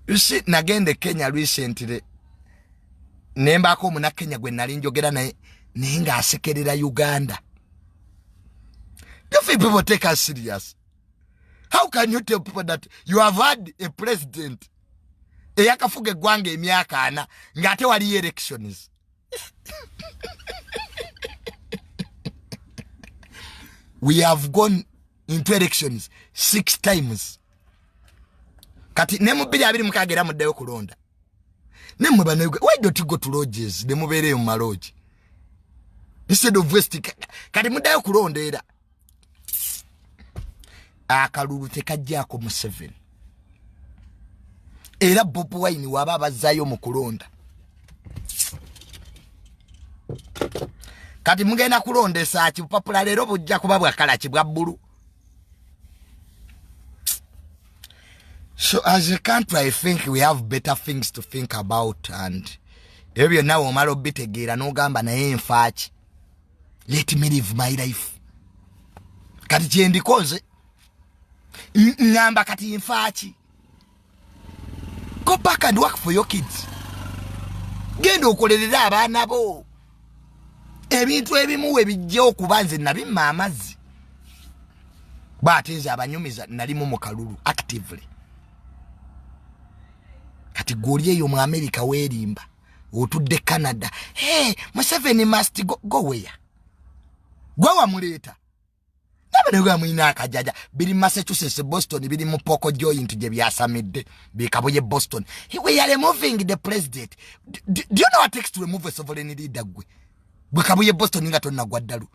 You see, nagende Kenya recently. Nemba ko muna Kenya gwe nali njogera naye nga asekerera Uganda. Do people take us serious? How can you tell people that you have had a president eyakafuge gwange emyaka ana ngate wali elections? We have gone into elections 6 times. Kati nemu bili abiri mukagera muddeyo kulonda. Nemu bana why don't you go to lodges? Nemu bere mu lodge. Instead of West kati muddeyo kulonda era. Akalulu tekajjako Museveni. Era Bob Wine waba bazayo mu kulonda. Kati mugenda kulondesa kipapula lero bujja kuba bwakala kibwa bbulu. So as a country, I think we have better things to think about, and ebyo nawo omalo bitegeera n'ogamba naye nfaaki. Let me live my life. Kati kyendikoze ngamba kati nfaaki. Go back and work for your kids. Genda okolerera abaana bo. Ebintu ebimu ebijja okubanze nabimma amazzi. Batenze abanyumiza nalimu mu kalulu actively. Kati goli eyo mu America werimba. Otudde Canada. Hey, Museveni must go where? Gwa wa muleta. Nabadde mwina akajaja. Biri Massachusetts, Boston, biri mu poko joint gye byasamidde. Bikaboye Boston. We are removing the president. Do you know what it takes to remove a sovereign leader gwe? Bwekabuye Boston nga tonna gwaddalu.